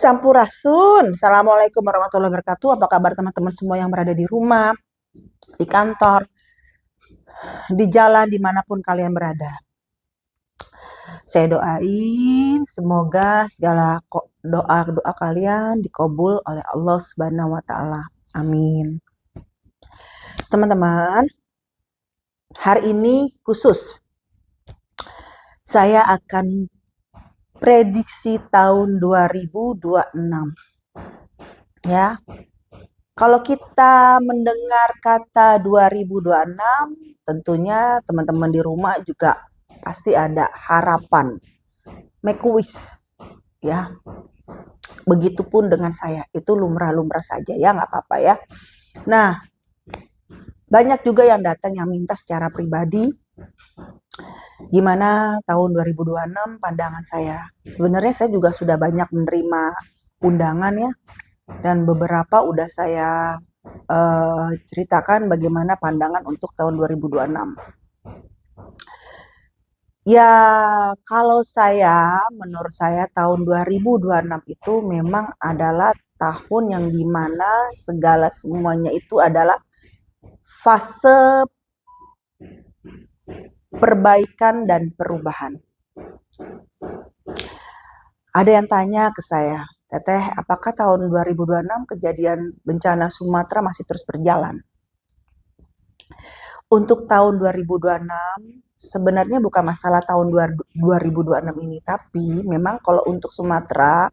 Sampurasun. Assalamualaikum warahmatullahi wabarakatuh. Apa kabar teman-teman semua yang berada di rumah, di kantor, di jalan, dimanapun kalian berada. Saya doain semoga segala doa-doa kalian dikabul oleh Allah Subhanahu wa Ta'ala. Amin. Teman-teman, hari ini khusus saya akan prediksi tahun 2026. Ya. Kalau kita mendengar kata 2026, tentunya teman-teman di rumah juga pasti ada harapan. Make wish, ya. Begitupun dengan saya, itu lumrah-lumrah saja ya, nggak apa-apa ya. Nah, banyak juga yang datang yang minta secara pribadi, gimana tahun 2026 pandangan saya. Sebenarnya saya juga sudah banyak menerima undangan ya, dan beberapa udah saya ceritakan bagaimana pandangan untuk tahun 2026. Ya, kalau menurut saya tahun 2026 itu memang adalah tahun yang dimana segala semuanya itu adalah fase perbaikan dan perubahan. Ada yang tanya ke saya, Teteh, apakah tahun 2026 kejadian bencana Sumatera masih terus berjalan? Untuk tahun 2026, sebenarnya bukan masalah tahun 2026 ini, tapi memang kalau untuk Sumatera,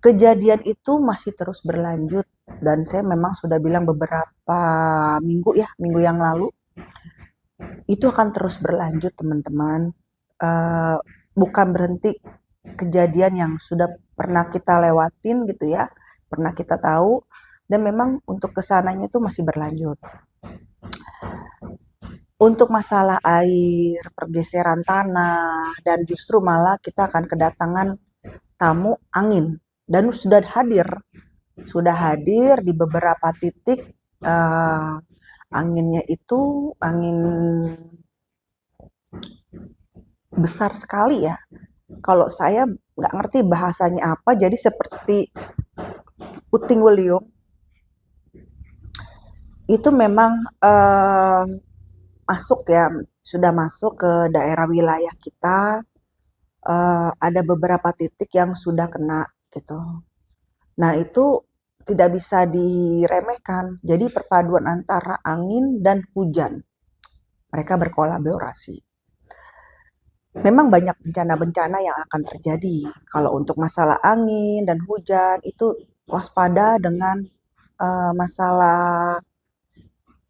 kejadian itu masih terus berlanjut. Dan saya memang sudah bilang beberapa minggu yang lalu, itu akan terus berlanjut teman-teman. Bukan berhenti kejadian yang sudah pernah kita lewatin gitu ya, pernah kita tahu, dan memang untuk kesananya itu masih berlanjut. Untuk masalah air, pergeseran tanah, dan justru malah kita akan kedatangan tamu angin, dan sudah hadir di beberapa titik. Anginnya itu angin besar sekali ya. Kalau saya nggak ngerti bahasanya apa, jadi seperti puting beliung. Itu memang sudah masuk ke daerah wilayah kita. Ada beberapa titik yang sudah kena gitu. Nah itu tidak bisa diremehkan. Jadi perpaduan antara angin dan hujan, mereka berkolaborasi. Memang banyak bencana-bencana yang akan terjadi. Kalau untuk masalah angin dan hujan itu waspada dengan masalah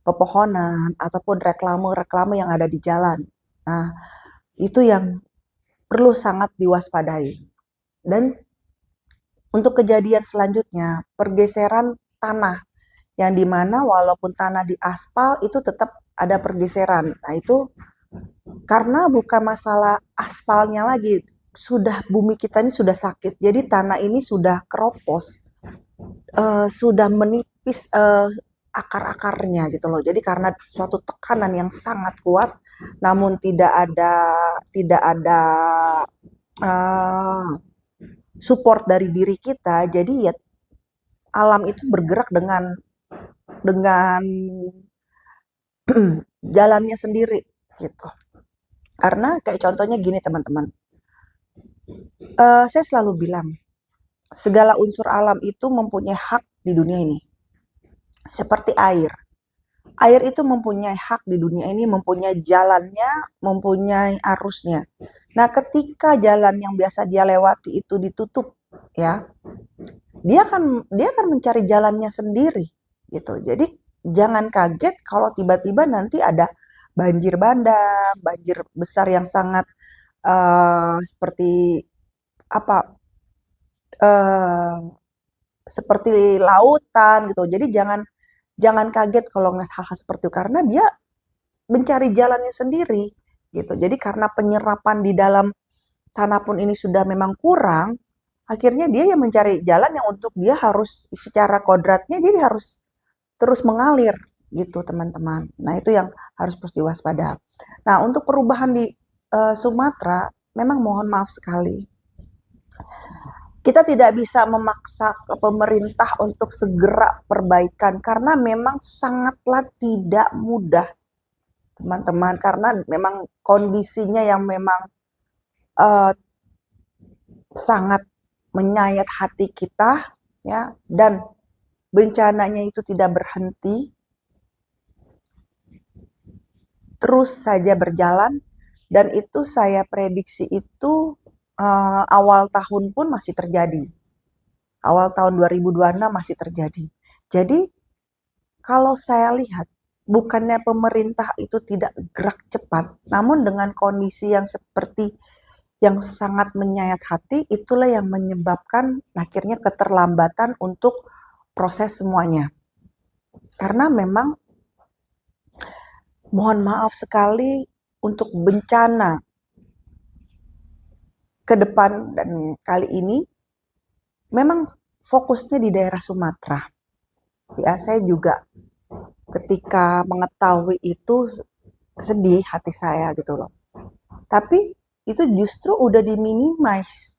pepohonan ataupun reklame-reklame yang ada di jalan. Nah, itu yang perlu sangat diwaspadai. Dan untuk kejadian selanjutnya, pergeseran tanah, yang dimana walaupun tanah di aspal itu tetap ada pergeseran. Nah itu karena bukan masalah aspalnya lagi, bumi kita ini sudah sakit, jadi tanah ini sudah keropos, sudah menipis akar-akarnya gitu loh. Jadi karena suatu tekanan yang sangat kuat, namun tidak ada support dari diri kita, jadi ya alam itu bergerak dengan jalannya sendiri gitu. Karena kayak contohnya gini teman-teman, saya selalu bilang segala unsur alam itu mempunyai hak di dunia ini. Seperti air itu mempunyai hak di dunia ini, mempunyai jalannya, mempunyai arusnya. Nah ketika jalan yang biasa dia lewati itu ditutup ya, dia akan mencari jalannya sendiri gitu. Jadi jangan kaget kalau tiba-tiba nanti ada banjir bandang, banjir besar yang sangat seperti apa? Seperti lautan gitu. Jadi jangan kaget kalau ngeliat hal-hal seperti itu, karena dia mencari jalannya sendiri gitu. Jadi karena penyerapan di dalam tanah pun ini sudah memang kurang, akhirnya dia yang mencari jalan yang untuk dia harus secara kodratnya dia harus terus mengalir gitu teman-teman. Nah itu yang harus terus diwaspada. Nah untuk perubahan di Sumatera memang mohon maaf sekali, Kita tidak bisa memaksa pemerintah untuk segera perbaikan karena memang sangatlah tidak mudah, teman-teman, karena memang kondisinya yang memang uh, sangat menyayat hati kita, ya, dan bencananya itu tidak berhenti, terus saja berjalan, dan itu saya prediksi itu awal tahun pun masih terjadi. Awal tahun 2026 masih terjadi. Jadi kalau saya lihat, bukannya pemerintah itu tidak gerak cepat, namun dengan kondisi yang seperti yang sangat menyayat hati, itulah yang menyebabkan akhirnya keterlambatan untuk proses semuanya. Karena memang mohon maaf sekali untuk bencana ke depan dan kali ini memang fokusnya di daerah Sumatera. Ya, saya juga ketika mengetahui itu sedih hati saya gitu loh. Tapi itu justru udah diminimize.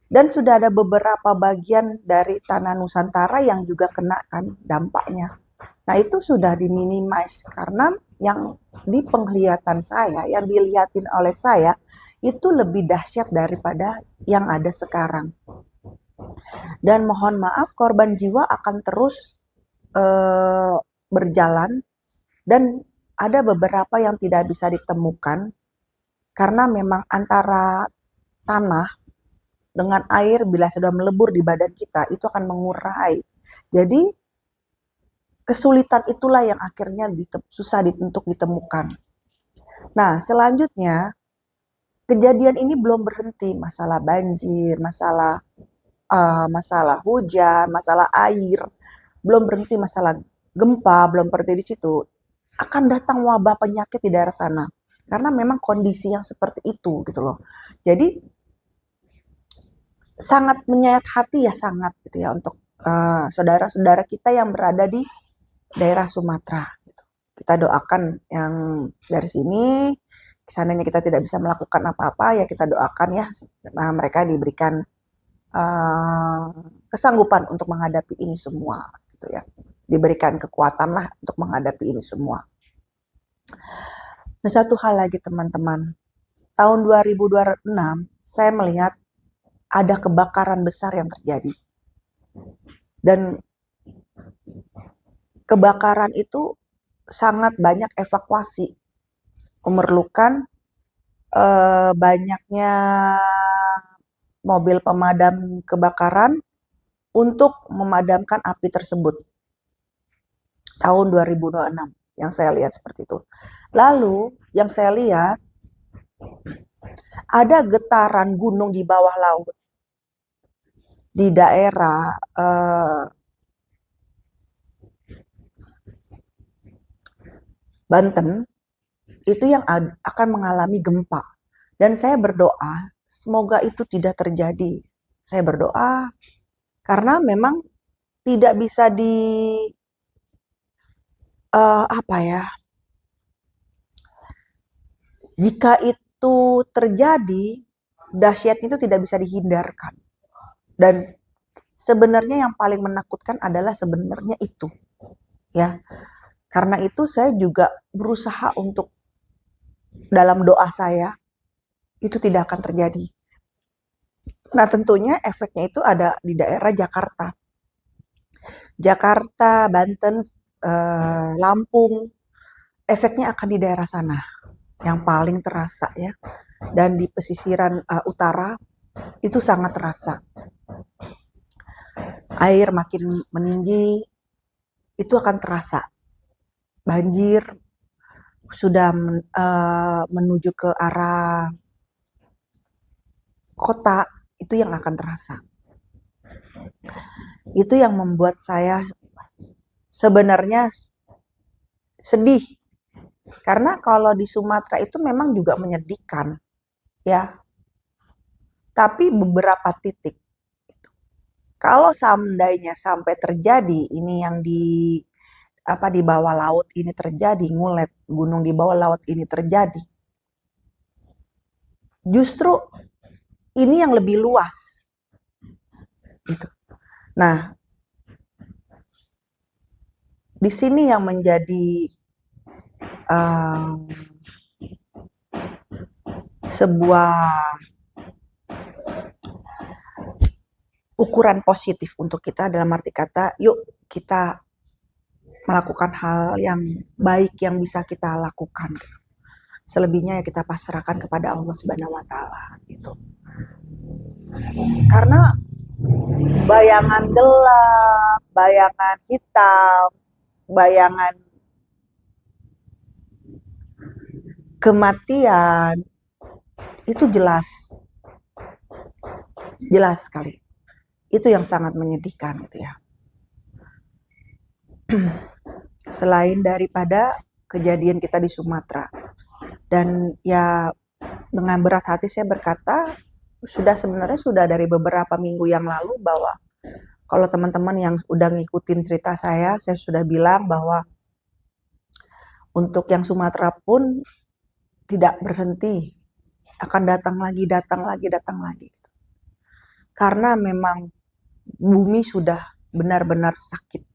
Dan sudah ada beberapa bagian dari tanah Nusantara yang juga kena kan dampaknya. Nah itu sudah diminimize karena yang di penglihatan saya, yang dilihatin oleh saya, itu lebih dahsyat daripada yang ada sekarang. Dan mohon maaf, korban jiwa akan terus berjalan dan ada beberapa yang tidak bisa ditemukan karena memang antara tanah dengan air bila sudah melebur di badan kita itu akan mengurai. Jadi kesulitan itulah yang akhirnya susah untuk ditemukan. Nah, selanjutnya kejadian ini belum berhenti, masalah banjir, masalah hujan, masalah air, belum berhenti, masalah gempa belum berhenti di situ. Akan datang wabah penyakit di daerah sana karena memang kondisi yang seperti itu gitu loh. Jadi sangat menyayat hati ya, sangat gitu ya, untuk saudara-saudara kita yang berada di daerah Sumatera gitu. Kita doakan yang dari sini, seandainya kita tidak bisa melakukan apa-apa ya kita doakan ya mereka diberikan uh, kesanggupan untuk menghadapi ini semua gitu ya, diberikan kekuatan lah untuk menghadapi ini semua. Dan satu hal lagi teman-teman, tahun 2026 saya melihat ada kebakaran besar yang terjadi. Dan kebakaran itu sangat banyak evakuasi, memerlukan banyaknya mobil pemadam kebakaran untuk memadamkan api tersebut. Tahun 2026 yang saya lihat seperti itu. Lalu yang saya lihat ada getaran gunung di bawah laut di daerah Banten itu yang akan mengalami gempa. Dan saya berdoa semoga itu tidak terjadi. Saya berdoa karena memang tidak bisa apa ya, jika itu terjadi dahsyatnya itu tidak bisa dihindarkan. Dan sebenarnya yang paling menakutkan adalah sebenarnya itu ya. Karena itu saya juga berusaha untuk dalam doa saya itu tidak akan terjadi. Nah tentunya efeknya itu ada di daerah Jakarta. Jakarta, Banten, Lampung, efeknya akan di daerah sana yang paling terasa ya. Dan di pesisiran utara itu sangat terasa. Air makin meninggi, itu akan terasa. Banjir sudah menuju ke arah kota, itu yang akan terasa. Itu yang membuat saya sebenarnya sedih. Karena kalau di Sumatera itu memang juga menyedihkan, ya. Tapi beberapa titik. Kalau seandainya sampai terjadi ini yang di bawah laut ini terjadi, ngulet gunung di bawah laut ini terjadi, justru ini yang lebih luas. gitu. Nah, di sini yang menjadi uh, sebuah ukuran positif untuk kita, dalam arti kata, yuk kita melakukan hal yang baik yang bisa kita lakukan. Selebihnya ya kita pasrahkan kepada Allah Subhanahu wa taala itu. Karena bayangan gelap, bayangan hitam, bayangan kematian itu jelas, jelas sekali. Itu yang sangat menyedihkan gitu ya. Selain daripada kejadian kita di Sumatera. Dan ya dengan berat hati saya berkata, sebenarnya sudah dari beberapa minggu yang lalu bahwa kalau teman-teman yang udah ngikutin cerita saya sudah bilang bahwa untuk yang Sumatera pun tidak berhenti, akan datang lagi, datang lagi, datang lagi. Karena memang bumi sudah benar-benar sakit,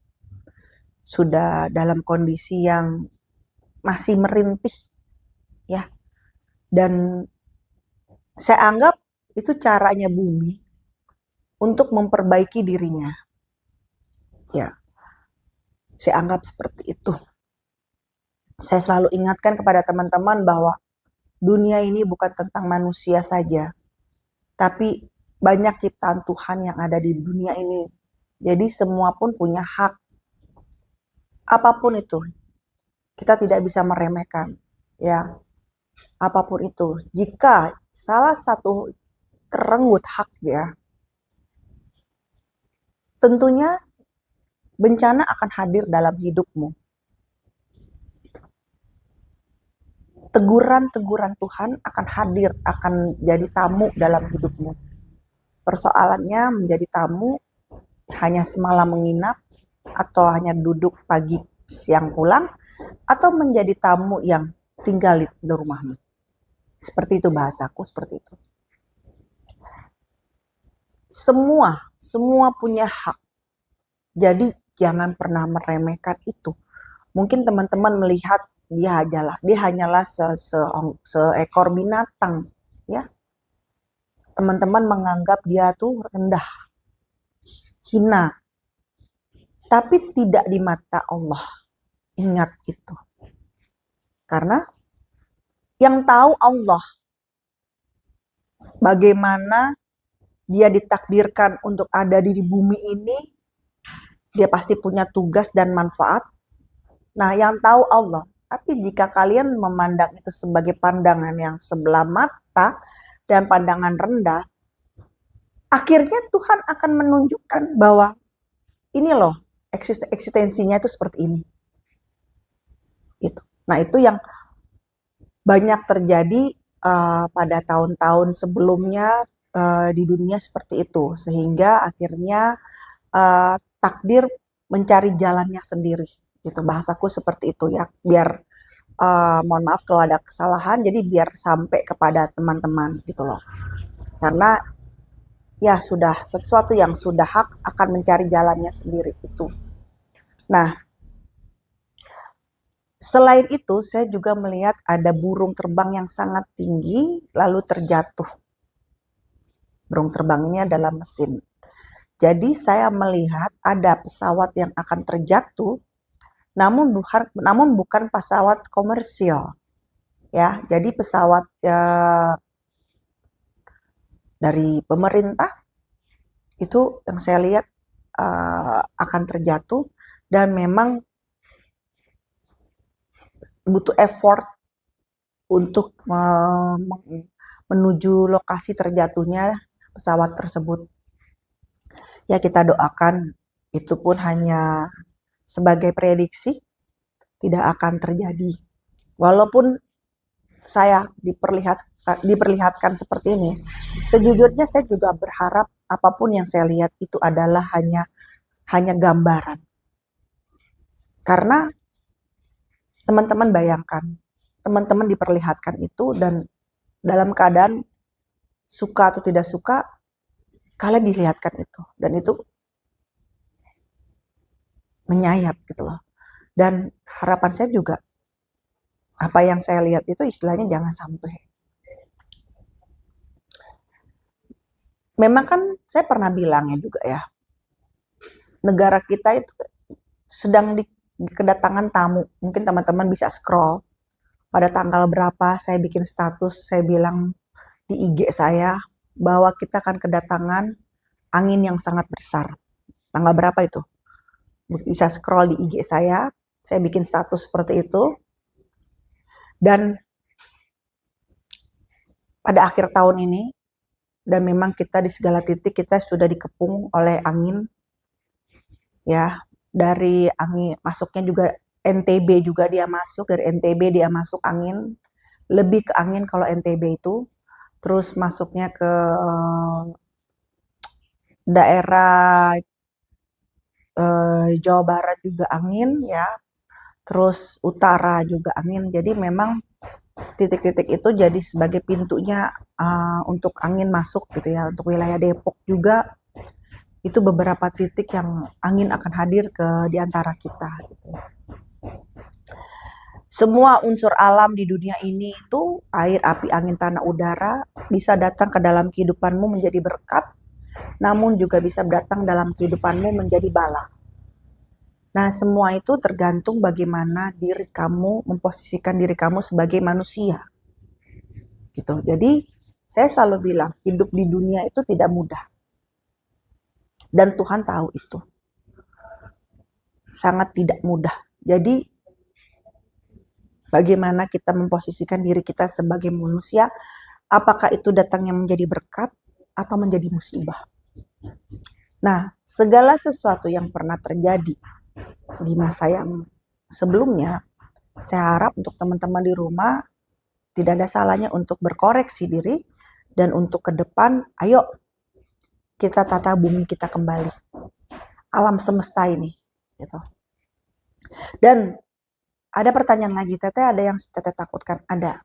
sudah dalam kondisi yang masih merintih, ya. Dan saya anggap itu caranya bumi untuk memperbaiki dirinya, ya. Saya anggap seperti itu. Saya selalu ingatkan kepada teman-teman bahwa dunia ini bukan tentang manusia saja, tapi banyak ciptaan Tuhan yang ada di dunia ini. Jadi semua pun punya hak. Apapun itu, kita tidak bisa meremehkan, ya. Apapun itu, jika salah satu terenggut haknya, tentunya bencana akan hadir dalam hidupmu. Teguran-teguran Tuhan akan hadir, akan jadi tamu dalam hidupmu. Persoalannya menjadi tamu hanya semalam menginap, atau hanya duduk pagi siang pulang, atau menjadi tamu yang tinggal di rumahmu. Seperti itu bahasaku, seperti itu. Semua punya hak. Jadi jangan pernah meremehkan itu. Mungkin teman-teman melihat dia hanyalah seekor binatang, ya. Teman-teman menganggap dia tuh rendah, hina. Tapi tidak di mata Allah. Ingat itu. Karena yang tahu Allah. Bagaimana dia ditakdirkan untuk ada di bumi ini, dia pasti punya tugas dan manfaat. Nah, yang tahu Allah. Tapi jika kalian memandang itu sebagai pandangan yang sebelah mata dan pandangan rendah, akhirnya Tuhan akan menunjukkan bahwa ini loh, eksistensinya itu seperti ini. Gitu. Nah, itu yang banyak terjadi pada tahun-tahun sebelumnya di dunia seperti itu, sehingga akhirnya takdir mencari jalannya sendiri. Gitu, bahasaku seperti itu ya, biar mohon maaf kalau ada kesalahan, jadi biar sampai kepada teman-teman gitu loh. Karena ya sudah sesuatu yang sudah hak akan mencari jalannya sendiri itu. Nah, selain itu saya juga melihat ada burung terbang yang sangat tinggi lalu terjatuh. Burung terbang ini adalah mesin. Jadi saya melihat ada pesawat yang akan terjatuh, namun bukan pesawat komersil, ya. Jadi pesawat dari pemerintah itu yang saya lihat akan terjatuh, dan memang butuh effort untuk menuju lokasi terjatuhnya pesawat tersebut. Ya, kita doakan itu pun hanya sebagai prediksi, tidak akan terjadi. Walaupun saya diperlihatkan seperti ini, sejujurnya saya juga berharap apapun yang saya lihat itu adalah hanya gambaran. Karena teman-teman bayangkan, teman-teman diperlihatkan itu dan dalam keadaan suka atau tidak suka, Kalian dilihatkan itu, dan itu menyayat gitu loh. Dan harapan saya juga, apa yang saya lihat itu istilahnya jangan sampai. Memang kan saya pernah bilangnya juga ya, negara kita itu sedang kedatangan tamu. Mungkin teman-teman bisa scroll pada tanggal berapa saya bikin status, saya bilang di IG saya bahwa kita akan kedatangan angin yang sangat besar. Tanggal berapa itu? Bisa scroll di IG saya bikin status seperti itu. Dan pada akhir tahun ini, dan memang kita di segala titik kita sudah dikepung oleh angin, ya, dari angin masuknya juga NTB juga dia masuk, dari NTB dia masuk angin, lebih ke angin kalau NTB itu, terus masuknya ke daerah Jawa Barat juga angin ya, terus utara juga angin. Jadi memang titik-titik itu jadi sebagai pintunya untuk angin masuk gitu ya. Untuk wilayah Depok juga itu beberapa titik yang angin akan hadir ke di antara kita gitu. Semua unsur alam di dunia ini itu air, api, angin, tanah, udara bisa datang ke dalam kehidupanmu menjadi berkat, namun juga bisa datang dalam kehidupanmu menjadi bala. Nah, semua itu tergantung bagaimana diri kamu memposisikan diri kamu sebagai manusia. Gitu. Jadi, saya selalu bilang, hidup di dunia itu tidak mudah. Dan Tuhan tahu itu. Sangat tidak mudah. Jadi, bagaimana kita memposisikan diri kita sebagai manusia, apakah itu datangnya menjadi berkat atau menjadi musibah. Nah, segala sesuatu yang pernah terjadi di masa yang sebelumnya, saya harap untuk teman-teman di rumah tidak ada salahnya untuk berkoreksi diri, dan untuk ke depan, ayo kita tata bumi kita kembali, alam semesta ini, gitu. Dan ada pertanyaan lagi, Teteh ada yang Teteh takutkan? Ada.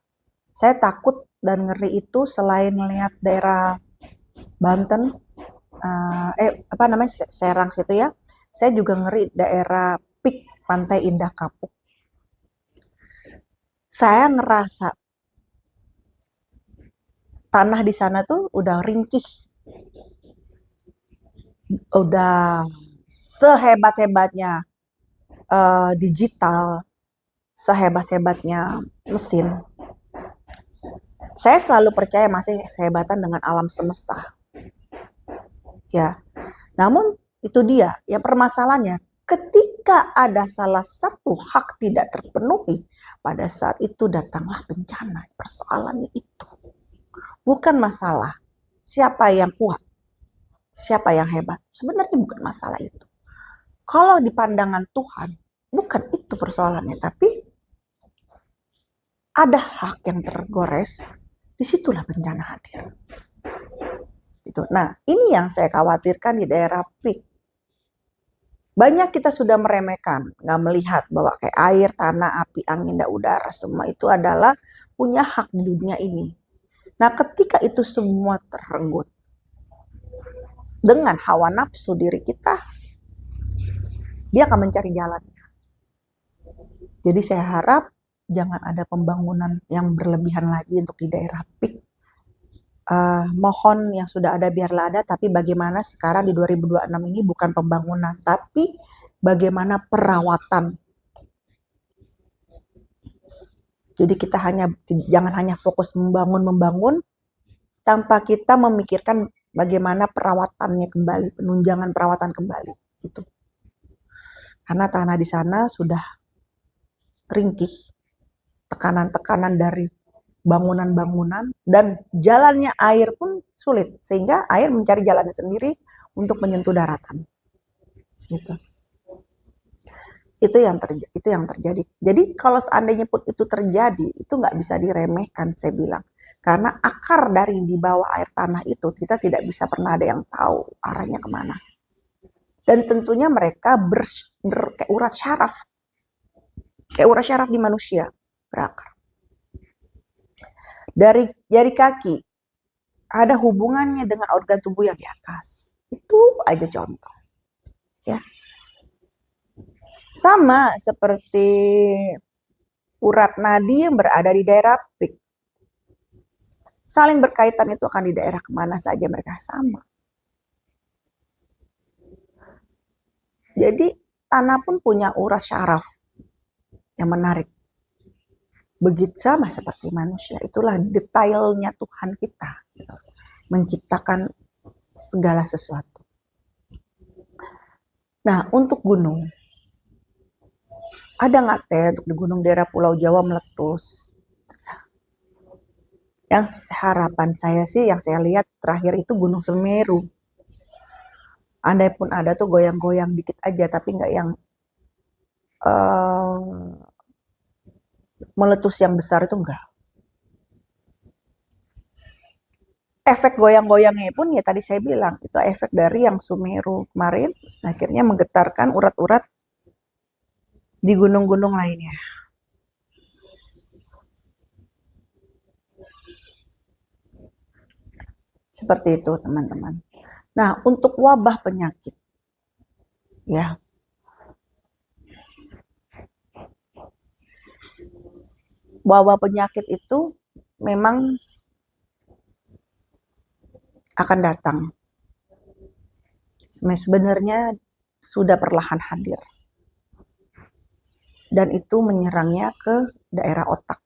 Saya takut dan ngeri itu selain melihat daerah Banten, apa namanya, Serang situ ya, saya juga ngeri daerah Pik, Pantai Indah Kapuk. Saya ngerasa tanah di sana tuh udah ringkih, udah sehebat-hebatnya digital, sehebat-hebatnya mesin. Saya selalu percaya masih sehebatan dengan alam semesta. Ya. Namun itu dia, ya permasalahannya ketika ada salah satu hak tidak terpenuhi, pada saat itu datanglah bencana. Persoalannya itu. Bukan masalah siapa yang kuat, siapa yang hebat. Sebenarnya bukan masalah itu. Kalau di pandangan Tuhan, bukan itu persoalannya, tapi ada hak yang tergores, disitulah bencana hadir. Gitu. Nah, ini yang saya khawatirkan di daerah Pik. Banyak kita sudah meremehkan, nggak melihat bahwa kayak air, tanah, api, angin, dan udara, semua itu adalah punya hak di dunia ini. Nah, ketika itu semua terenggut dengan hawa nafsu diri kita, dia akan mencari jalannya. Jadi saya harap jangan ada pembangunan yang berlebihan lagi untuk di daerah Pik. Mohon yang sudah ada biarlah ada, tapi bagaimana sekarang di 2026 ini bukan pembangunan, tapi bagaimana perawatan. Jadi kita jangan hanya fokus membangun tanpa kita memikirkan bagaimana perawatannya kembali, penunjangan perawatan kembali itu. Karena tanah di sana sudah ringkih, tekanan-tekanan dari bangunan-bangunan, dan jalannya air pun sulit, sehingga air mencari jalannya sendiri untuk menyentuh daratan. Gitu. Itu yang terjadi. Jadi kalau seandainya pun itu terjadi, itu nggak bisa diremehkan, saya bilang. Karena akar dari di bawah air tanah itu, kita tidak bisa pernah ada yang tahu arahnya kemana. Dan tentunya mereka kayak urat syaraf. Kayak urat syaraf di manusia, berakar. Dari jari kaki ada hubungannya dengan organ tubuh yang di atas. Itu aja contoh. Ya. Sama seperti urat nadi yang berada di daerah pik. Saling berkaitan itu akan di daerah kemana saja mereka sama. Jadi tanah pun punya urat syaraf yang menarik. Begitu sama seperti manusia. Itulah detailnya Tuhan kita. Gitu. Menciptakan segala sesuatu. Nah, untuk gunung. Ada nggak teh untuk di gunung daerah Pulau Jawa meletus? Yang harapan saya sih, yang saya lihat terakhir itu Gunung Semeru. Andai pun ada tuh goyang-goyang dikit aja, tapi nggak yang meletus yang besar itu enggak. Efek goyang-goyangnya pun ya tadi saya bilang, itu efek dari yang Semeru kemarin, akhirnya menggetarkan urat-urat di gunung-gunung lainnya. Seperti itu teman-teman. Nah, untuk wabah penyakit, ya, wabah penyakit itu memang akan datang. Sebenarnya sudah perlahan hadir. Dan itu menyerangnya ke daerah otak.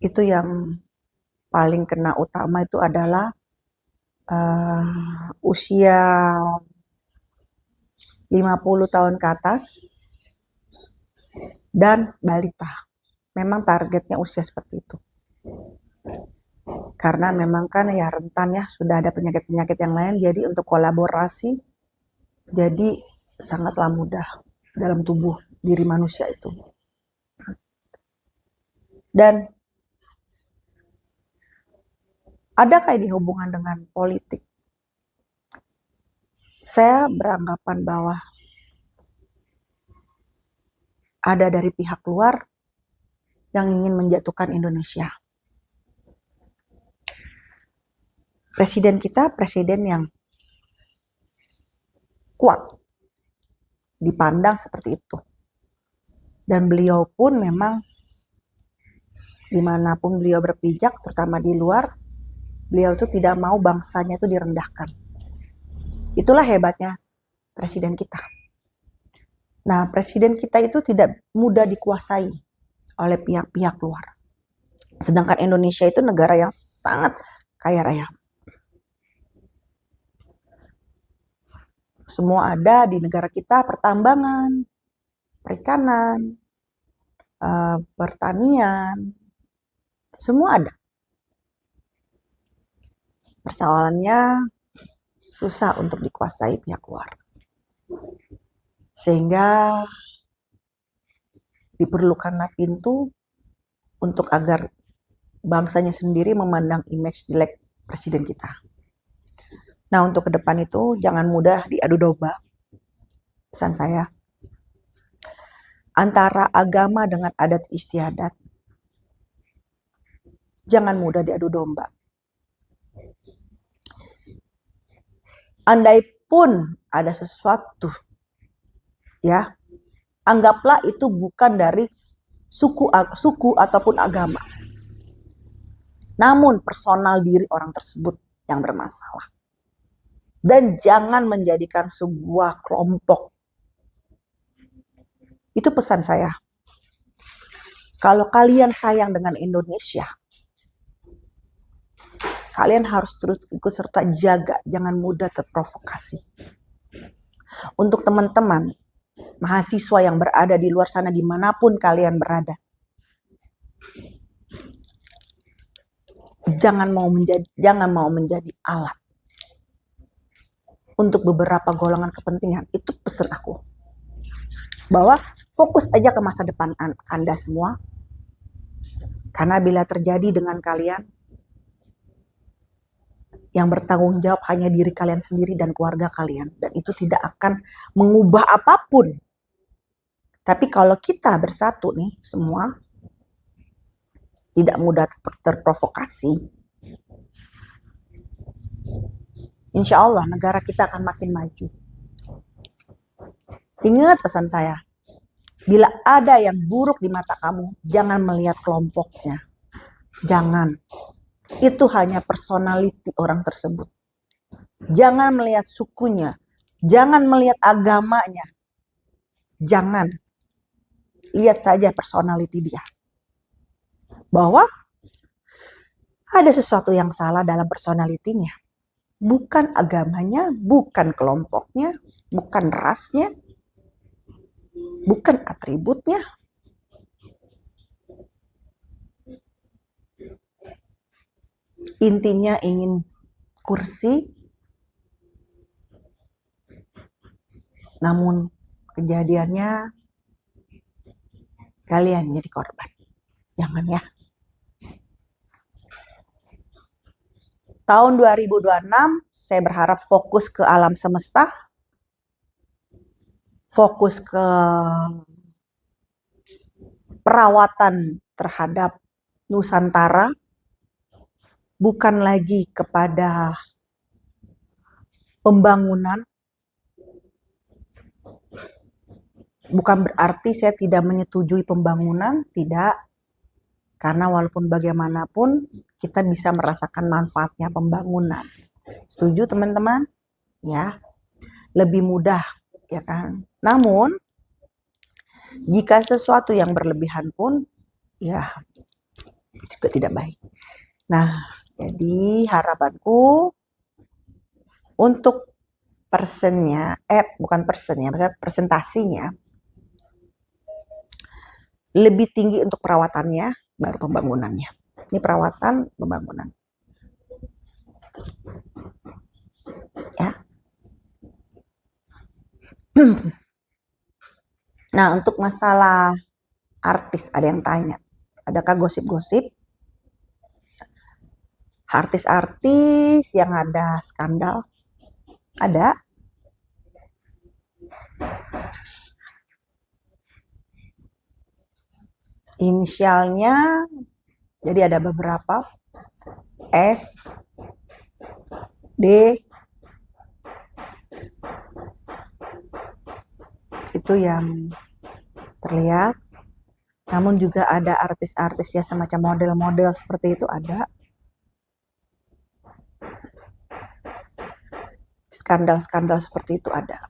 Itu yang paling kena utama itu adalah usia 50 tahun ke atas dan balita. Memang targetnya usia seperti itu. Karena memang kan ya rentan ya, sudah ada penyakit-penyakit yang lain, jadi untuk kolaborasi jadi sangatlah mudah dalam tubuh diri manusia itu. Dan adakah ini hubungan dengan politik? Saya beranggapan bahwa ada dari pihak luar yang ingin menjatuhkan Indonesia. Presiden kita presiden yang kuat, dipandang seperti itu. Dan beliau pun memang dimanapun beliau berpijak, terutama di luar, beliau itu tidak mau bangsanya itu direndahkan. Itulah hebatnya presiden kita. Nah, presiden kita itu tidak mudah dikuasai oleh pihak-pihak luar. Sedangkan Indonesia itu negara yang sangat kaya raya. Semua ada di negara kita, pertambangan, perikanan, pertanian, semua ada. Persoalannya susah untuk dikuasai pihak luar. Sehingga diperlukanlah pintu untuk agar bangsanya sendiri memandang image jelek presiden kita. Nah, untuk ke depan itu jangan mudah diadu domba. Pesan saya. Antara agama dengan adat istiadat. Jangan mudah diadu domba. Andai pun ada sesuatu, ya, anggaplah itu bukan dari suku ataupun agama. Namun personal diri orang tersebut yang bermasalah. Dan jangan menjadikan sebuah kelompok. Itu pesan saya. Kalau kalian sayang dengan Indonesia, kalian harus terus ikut serta jaga, jangan mudah terprovokasi. Untuk teman-teman mahasiswa yang berada di luar sana dimanapun kalian berada, jangan mau menjadi alat untuk beberapa golongan kepentingan. Itu pesan aku. Bahwa fokus aja ke masa depan Anda semua. Karena bila terjadi dengan kalian, yang bertanggung jawab hanya diri kalian sendiri dan keluarga kalian. Dan itu tidak akan mengubah apapun. Tapi kalau kita bersatu nih semua, tidak mudah terprovokasi, insya Allah negara kita akan makin maju. Ingat pesan saya, bila ada yang buruk di mata kamu, jangan melihat kelompoknya. Jangan. Itu hanya personality orang tersebut. Jangan melihat sukunya. Jangan melihat agamanya. Jangan. Lihat saja personality dia. Bahwa ada sesuatu yang salah dalam personalitinya. Bukan agamanya, bukan kelompoknya, bukan rasnya, bukan atributnya. Intinya ingin kursi, namun kejadiannya kalian jadi korban. Jangan ya. Tahun 2026 saya berharap fokus ke alam semesta, fokus ke perawatan terhadap Nusantara, bukan lagi kepada pembangunan. Bukan berarti saya tidak menyetujui pembangunan, tidak. Karena walaupun bagaimanapun kita bisa merasakan manfaatnya pembangunan. Setuju teman-teman? Ya, lebih mudah, ya kan? Namun, jika sesuatu yang berlebihan pun, ya juga tidak baik. Nah, jadi harapanku untuk persennya, bukan persennya, maksudnya presentasinya, lebih tinggi untuk perawatannya, baru pembangunannya. Ini perawatan, pembangunan. Ya. Nah, untuk masalah artis, ada yang tanya, adakah gosip-gosip? Artis-artis yang ada skandal? Ada. Inisialnya, jadi ada beberapa, S, D, itu yang terlihat. Namun juga ada artis-artis ya semacam model-model seperti itu ada. Skandal-skandal seperti itu ada.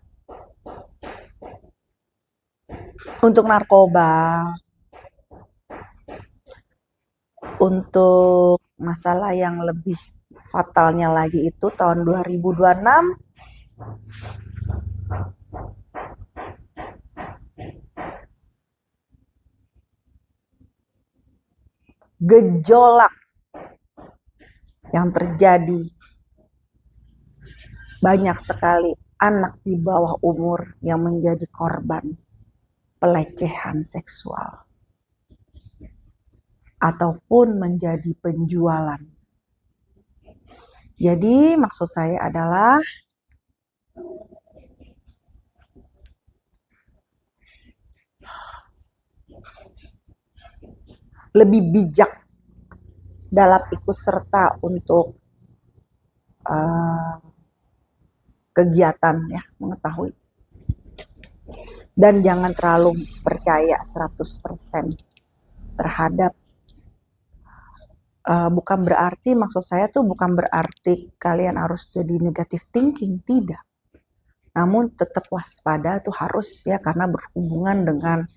Untuk narkoba, untuk masalah yang lebih fatalnya lagi itu tahun 2026 gejolak yang terjadi, banyak sekali anak di bawah umur yang menjadi korban pelecehan seksual ataupun menjadi penjualan. Jadi maksud saya adalah lebih bijak dalam ikut serta untuk kegiatan ya, mengetahui. Dan jangan terlalu percaya 100% terhadap bukan berarti, maksud saya tuh bukan berarti kalian harus jadi negative thinking, tidak. Namun tetap waspada tuh harus ya, karena berhubungan dengan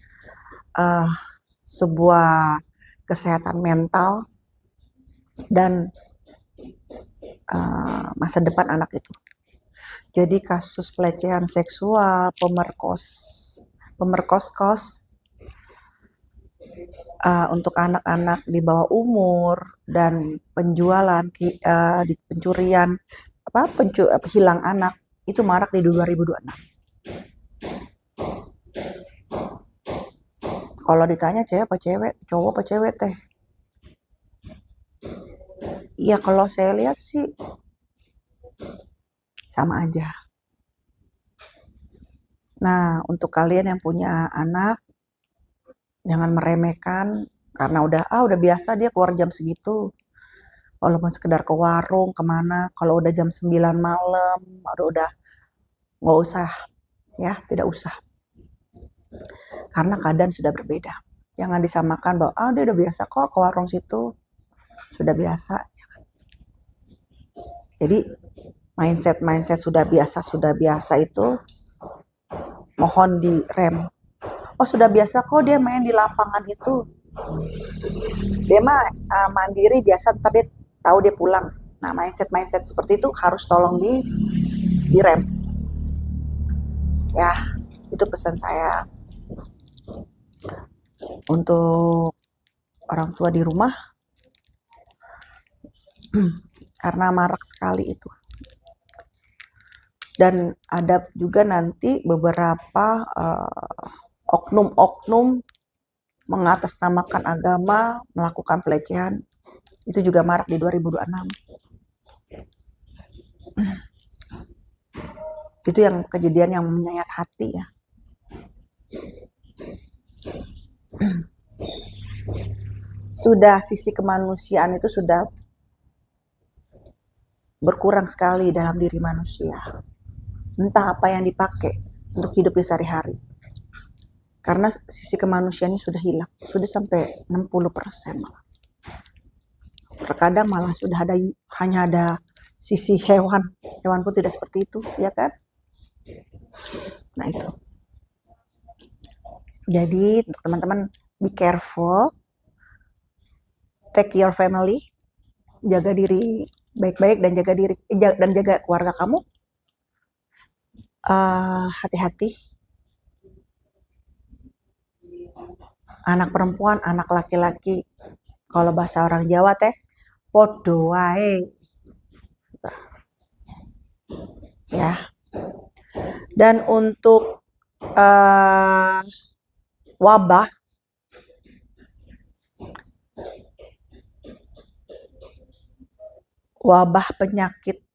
sebuah kesehatan mental dan masa depan anak itu. Jadi kasus pelecehan seksual, pemerkos untuk anak-anak di bawah umur dan penjualan, pencurian, hilang anak itu marak di 2026. Kalau ditanya cewek apa cewek, cowok apa cewek teh? Ya kalau saya lihat sih sama aja. Nah, untuk kalian yang punya anak, jangan meremehkan Karena udah biasa dia keluar jam segitu. Walaupun sekedar ke warung, kemana. Kalau udah jam 9 malam, udah nggak usah, ya, tidak usah. Karena keadaan sudah berbeda. Jangan disamakan bahwa dia udah biasa kok ke warung situ. Sudah biasa. Jadi mindset sudah biasa itu mohon direm. Oh, sudah biasa kok dia main di lapangan itu. Dia mah mandiri biasa, ntar dia tahu dia pulang. Nah, mindset seperti itu harus tolong direm. Ya, itu pesan saya untuk orang tua di rumah. Karena marak sekali itu. Dan ada juga nanti beberapa oknum-oknum mengatasnamakan agama, melakukan pelecehan. Itu juga marak di 2026. Itu yang kejadian yang menyayat hati ya. Sudah sisi kemanusiaan itu sudah berkurang sekali dalam diri manusia. Entah apa yang dipakai untuk hidupnya sehari-hari. Karena sisi kemanusiaannya sudah hilang, sudah sampai 60% malah. Terkadang malah sudah hanya ada sisi hewan. Hewan pun tidak seperti itu, ya kan? Nah itu. Jadi teman-teman, be careful, take your family, jaga diri baik-baik dan jaga keluarga kamu. Hati-hati. Anak perempuan, anak laki-laki, kalau bahasa orang Jawa teh, podo wae. Ya. Dan untuk wabah penyakit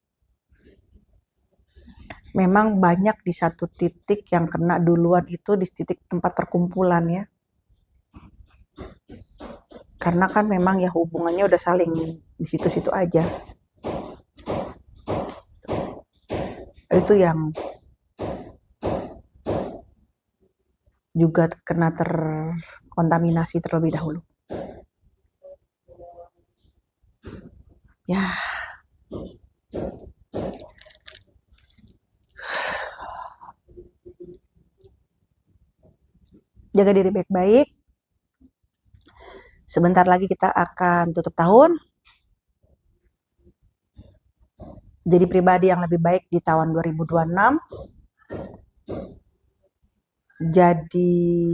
memang banyak di satu titik. Yang kena duluan itu di titik tempat perkumpulan ya. Karena kan memang ya hubungannya udah saling di situ-situ aja. Itu yang juga kena terkontaminasi terlebih dahulu. Ya. Jaga diri baik-baik. Sebentar lagi kita akan tutup tahun. Jadi pribadi yang lebih baik di tahun 2026. Jadi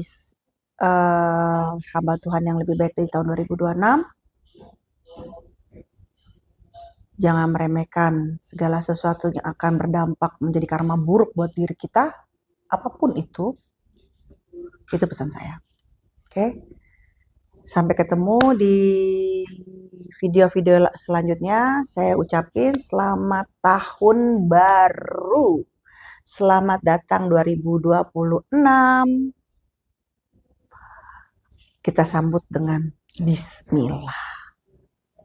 hamba Tuhan yang lebih baik di tahun 2026. Jangan meremehkan segala sesuatu yang akan berdampak menjadi karma buruk buat diri kita. Apapun itu pesan saya. Oke. Sampai ketemu di video-video selanjutnya. Saya ucapin selamat tahun baru. Selamat datang 2026. Kita sambut dengan bismillah.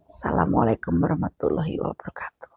Assalamualaikum warahmatullahi wabarakatuh.